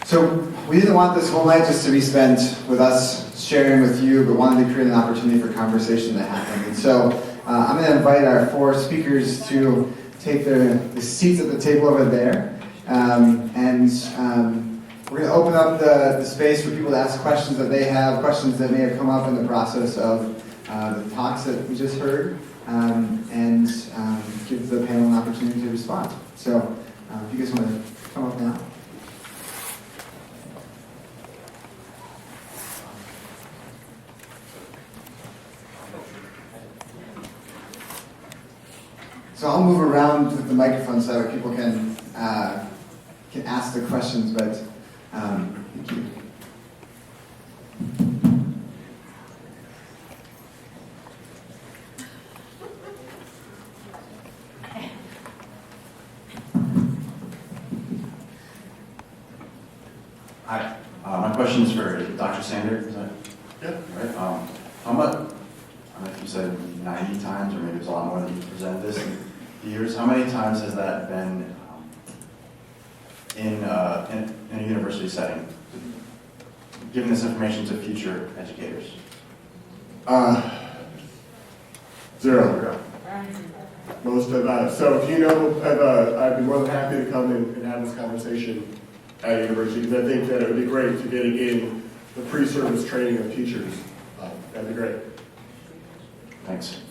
So we didn't want this whole night just to be spent with us sharing with you, but wanted to create an opportunity for conversation to happen. And so I'm going to invite our four speakers to take the seats at the table over there. We're going to open up the space for people to ask questions that they have, questions that may have come up in the process of the talks that we just heard, and give the panel an opportunity to respond. So if you guys want to come up now. So I'll move around with the microphone so that people can ask the questions, but thank you. Hi, my question is for Dr. Sander. Is that right? How much? I don't know if you said 90 times, or maybe it's a lot more than you presented this in years. How many times has that been in a university setting, giving this information to future educators? 0. Most of so if you know, I'd be more than happy to come and have this conversation at university, because I think that it would be great to get it in the pre-service training of teachers. That'd be great. Thanks.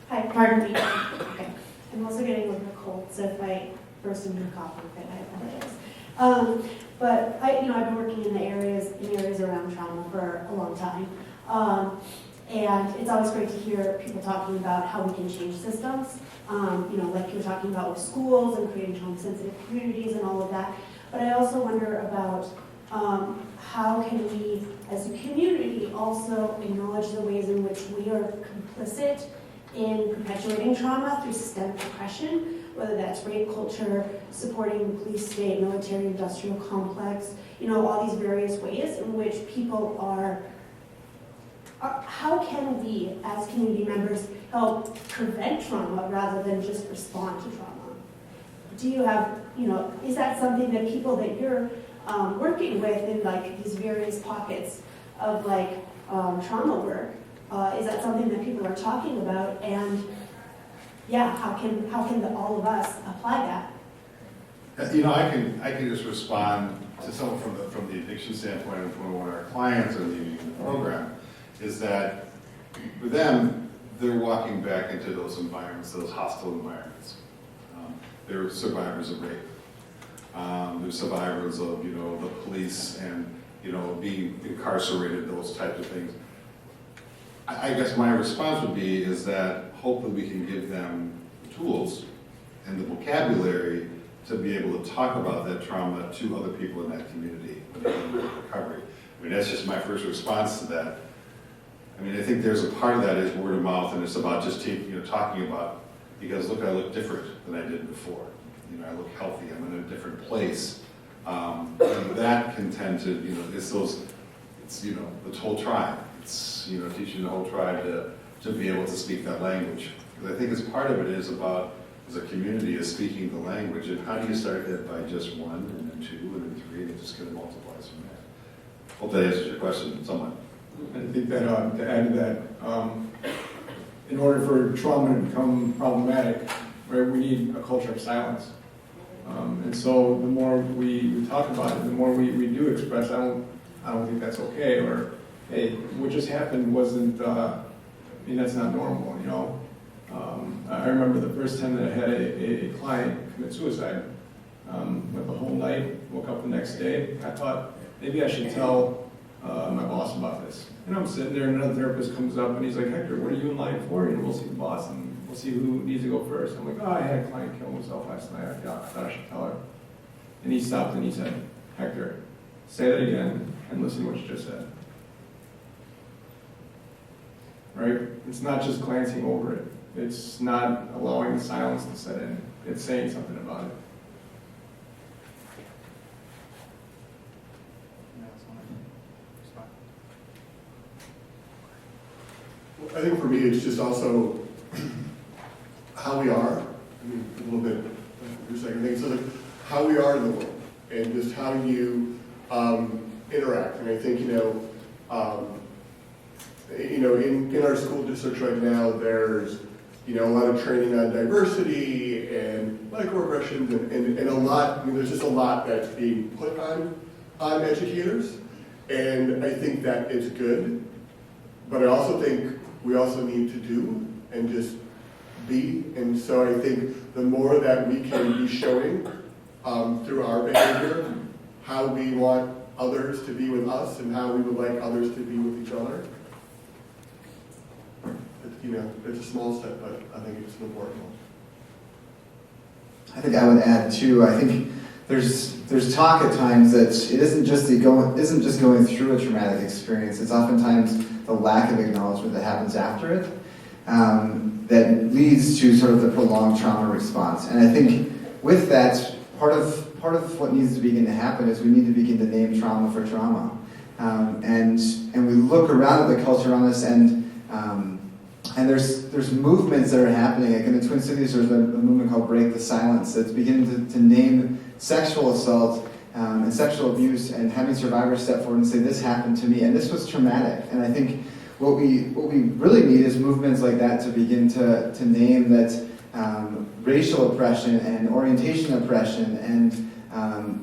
Hi, pardon me. Okay. I'm also getting a little cold, so if I burst into a cough, I apologize. But I've been working in areas around trauma for a long time. And it's always great to hear people talking about how we can change systems. Like you were talking about with schools and creating trauma-sensitive communities and all of that. But I also wonder about how can we, as a community, also acknowledge the ways in which we are complicit in perpetuating trauma through systemic oppression, whether that's rape culture, supporting the police state, military industrial complex, all these various ways in which people are how can we, as community members, help prevent trauma rather than just respond to trauma? Do you have, is that something that people that you're working with in these various pockets of trauma work, is that something that people are talking about? And yeah, how can all of us apply that? I can just respond to someone from the addiction standpoint of one of our clients or the program. Is that for them, they're walking back into those environments, those hostile environments. They're survivors of rape. They're survivors of, the police and, being incarcerated, those types of things. I guess my response would be is that hopefully we can give them the tools and the vocabulary to be able to talk about that trauma to other people in that community when they're in recovery. That's just my first response to that. I think there's a part of that is word of mouth, and it's about just talking about, because look, I look different than I did before. I look healthy. I'm in a different place. And that can tend to, it's the whole tribe. It's teaching the whole tribe to be able to speak that language. Because I think as part of it is about, as a community, is speaking the language, and how do you start that by just 1, and then 2, and then 3, and it just kind of multiplies from there. Hope that answers your question somewhat. I think that to add to that, in order for trauma to become problematic, right, we need a culture of silence. And so the more we talk about it, the more we do express, I don't think that's okay, or hey, what just happened wasn't, that's not normal, I remember the first time that I had a client commit suicide. Went the whole night, woke up the next day. I thought maybe I should tell my boss about this. And I'm sitting there, and another therapist comes up, and he's like, Hector, what are you in line for? We'll see the boss, and we'll see who needs to go first. I'm like, I had a client kill himself last night. I thought I should tell her. And he stopped, and he said, Hector, say that again, and listen to what you just said. Right? It's not just glancing over it. It's not allowing the silence to set in. It's saying something about it. I think for me, it's just also how we are. I mean, a little bit, for a second, I think it's like how we are in the world and just how you interact. And I think, in our school districts right now, there's, a lot of training on diversity and microaggressions and a lot, there's just a lot that's being put on educators. And I think that is good. But I also think we also need to do and just be. And so I think the more that we can be showing through our behavior how we want others to be with us and how we would like others to be with each other. It's a small step, but I think it's an important one. I think I would add too, I think there's talk at times that it isn't just going through a traumatic experience, it's oftentimes the lack of acknowledgement that happens after it that leads to sort of the prolonged trauma response. And I think with that, part of what needs to begin to happen is we need to begin to name trauma for trauma. And we look around at the culture around us and there's movements that are happening. Like in the Twin Cities, there's a movement called Break the Silence that's beginning to name sexual assault and sexual abuse and having survivors step forward and say, this happened to me, and this was traumatic. And I think what we really need is movements like that to begin to name that racial oppression and orientation oppression and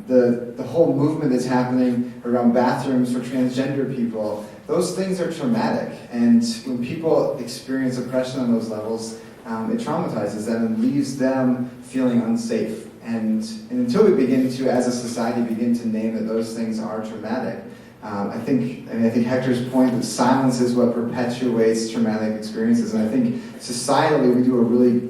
the whole movement that's happening around bathrooms for transgender people. Those things are traumatic, and when people experience oppression on those levels, it traumatizes them and leaves them feeling unsafe. And until we begin to, as a society, begin to name that those things are traumatic, I think Hector's point that silence is what perpetuates traumatic experiences, and I think societally we do a really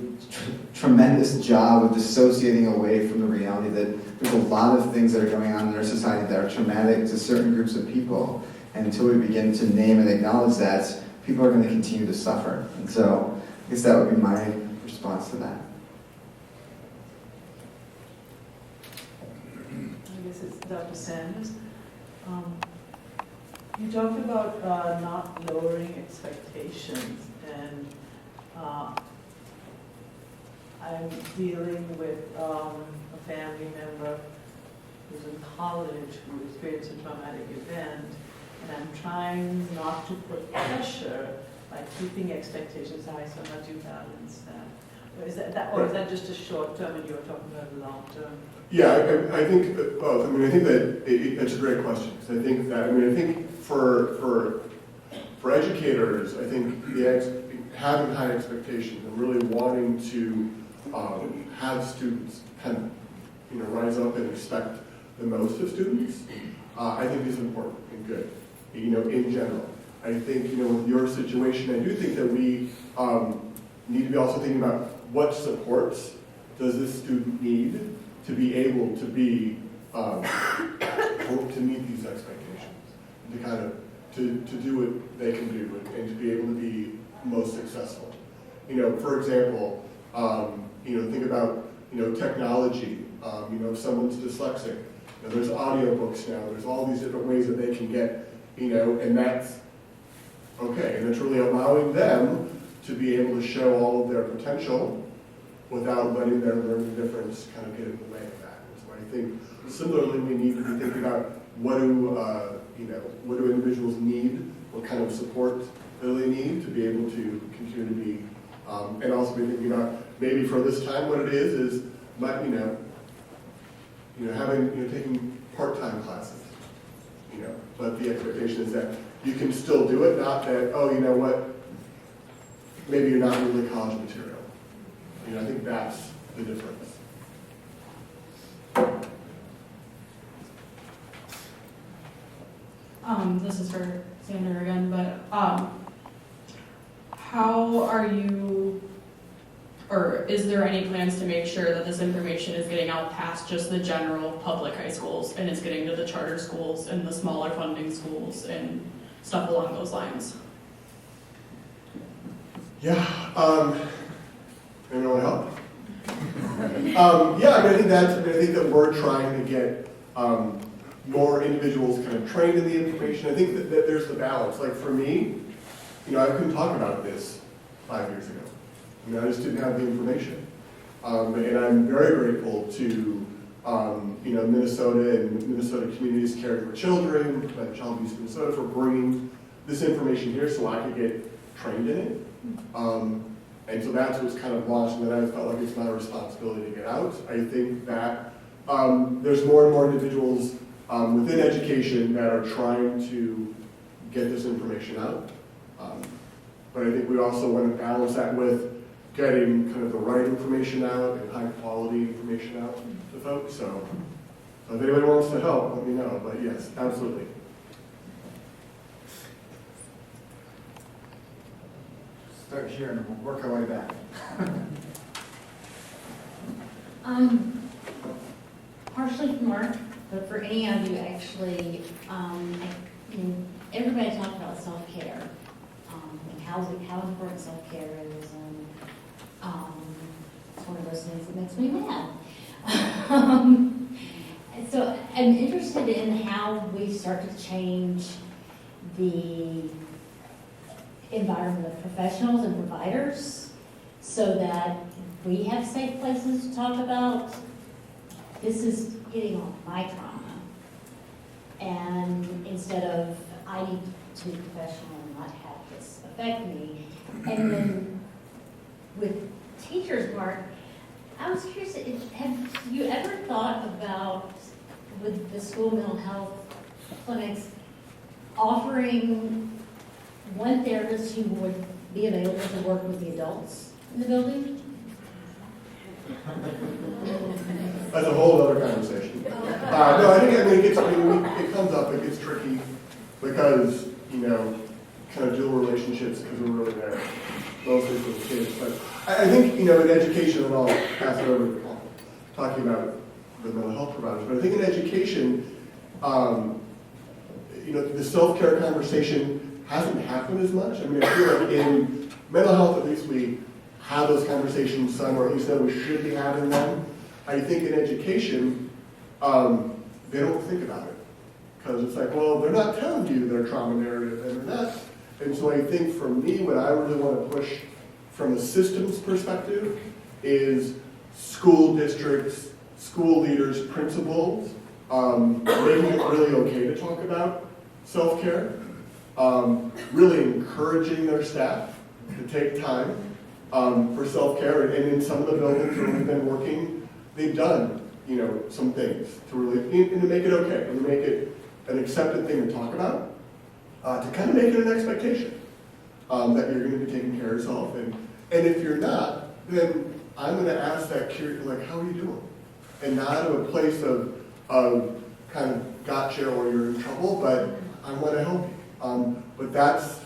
tremendous job of dissociating away from the reality that there's a lot of things that are going on in our society that are traumatic to certain groups of people. And until we begin to name and acknowledge that, people are going to continue to suffer. And so I guess that would be my response to that. I guess it's Dr. Sanders. You talked about not lowering expectations, and I'm dealing with a family member who's in college who experienced a traumatic event, and I'm trying not to put pressure by keeping expectations high so much you balance that. Or is that just a short term and you're talking about a long term? Yeah, I think both. I think that it's a great question. I think for educators, I think having high expectations and really wanting to have students kind of rise up and expect the most of students, I think is important and good. In general, I think with your situation, I do think that we need to be also thinking about what supports does this student need to be able to be to meet these expectations, to kind of to do what they can do and to be able to be most successful. For example, think about technology. If someone's dyslexic, there's audiobooks now. There's all these different ways that they can get, and that's okay. And it's really allowing them to be able to show all of their potential without letting their learning difference kind of get in the way of that. So I think similarly, we need to be thinking about what do individuals need, what kind of support do they need to be able to continue to be, and also be thinking about maybe for this time what it is having taking part-time classes, but the expectation is that you can still do it, not that maybe you're not really college material. I think that's the difference. This is for Sander again, but how are you, or is there any plans to make sure that this information is getting out past just the general public high schools and it's getting to the charter schools and the smaller funding schools and stuff along those lines? Yeah. Anyone help? I think that we're trying to get more individuals kind of trained in the information. I think that there's the balance. Like for me, I couldn't talk about this 5 years ago. I just didn't have the information. And I'm very grateful to, Minnesota and Minnesota Communities Caring for Children, like Child Abuse Minnesota, for bringing this information here so I could get trained in it. And so that's what's kind of launched, and then I felt like it's my responsibility to get out. I think that there's more and more individuals within education that are trying to get this information out. But I think we also want to balance that with getting kind of the right information out and high quality information out to folks. So if anybody wants to help, let me know. But yes, absolutely. Start here and we'll work our way back. Partially for Mark, but for any of you actually, everybody talked about self-care, and how important self-care is, and it's one of those things that makes me mad. So I'm interested in how we start to change the environment of professionals and providers so that we have safe places to talk about. This is getting on my trauma. And instead of, I need to be professional and not have this affect me. And then with teachers, Mark, I was curious, have you ever thought about, with the school mental health clinics, offering one therapist who would be available to work with the adults in the building? That's a whole other conversation. No, I think it comes up, it gets tricky because, kind of dual relationships because we're really there, mostly for the kids. But I think, in education, and I'll pass it over to Paul, talking about the mental health providers, but I think in education, the self-care conversation hasn't happened as much. I mean, I feel like in mental health, at least we have those conversations some, or at least know we should be having them. I think in education, they don't think about it. Because it's like, well, they're not telling you their trauma narrative, and they're not. And so I think for me, what I really want to push from a systems perspective is school districts, school leaders, principals, making it really okay to talk about self-care, really encouraging their staff to take time for self-care. And in some of the buildings where we've been working, they've done, some things to really, and to make it okay, and to make it an accepted thing to talk about, to kind of make it an expectation that you're going to be taking care of yourself. And if you're not, then I'm going to ask that curious, like, how are you doing? And not out of a place of kind of gotcha or you're in trouble, but I want to help you. But that's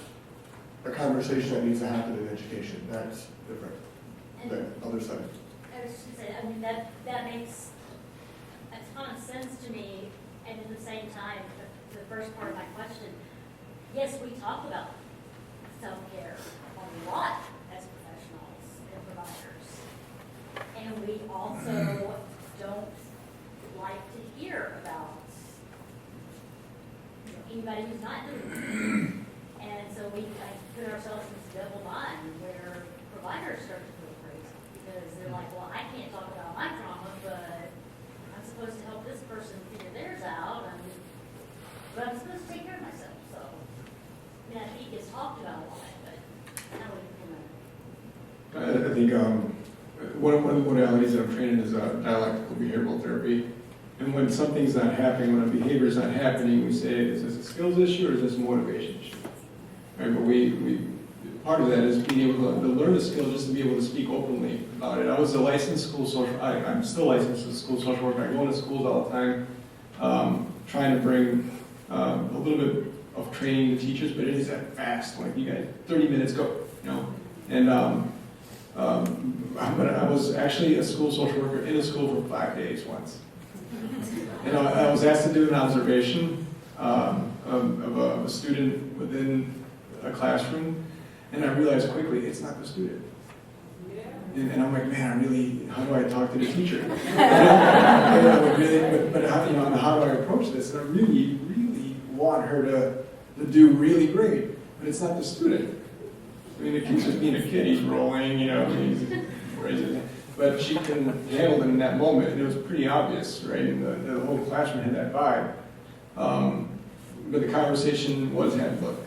a conversation that needs to happen in education. That's different than other settings. I was just saying, that makes a ton of sense to me, and at the same time, the first part of my question, yes, we talk about self-care a lot as professionals and providers, and we also don't like to hear about anybody who's not doing it. And so we kind of put ourselves in this double bind where providers start to feel crazy because they're like, well, I can't talk about my trauma, but I'm supposed to help this person figure theirs out, but I'm supposed to take care of myself. So, I think it gets talked about a lot, but how do we implement it? I think one of the modalities that I'm trained in is dialectical behavioral therapy. And when something's not happening, when a behavior is not happening, we say, is this a skills issue or is this a motivation issue? Right, but we part of that is being able to learn the skill just to be able to speak openly about it. I was a licensed school social, I'm still licensed as a school social worker. I go into schools all the time, trying to bring a little bit of training to teachers, but it is that fast, like you guys, 30 minutes, go, And but I was actually a school social worker in a school for 5 days once. And I was asked to do an observation of a student within a classroom, and I realized quickly it's not the student. And I'm like, man, how do I talk to the teacher? And I would really, but how do I approach this? And I really want her to do really great, but it's not the student. I mean, the kid's just being a kid, he's rolling, you know, he's raising, but she couldn't handle it in that moment, and it was pretty obvious, right? And the whole classroom had that vibe. But the conversation was had, look,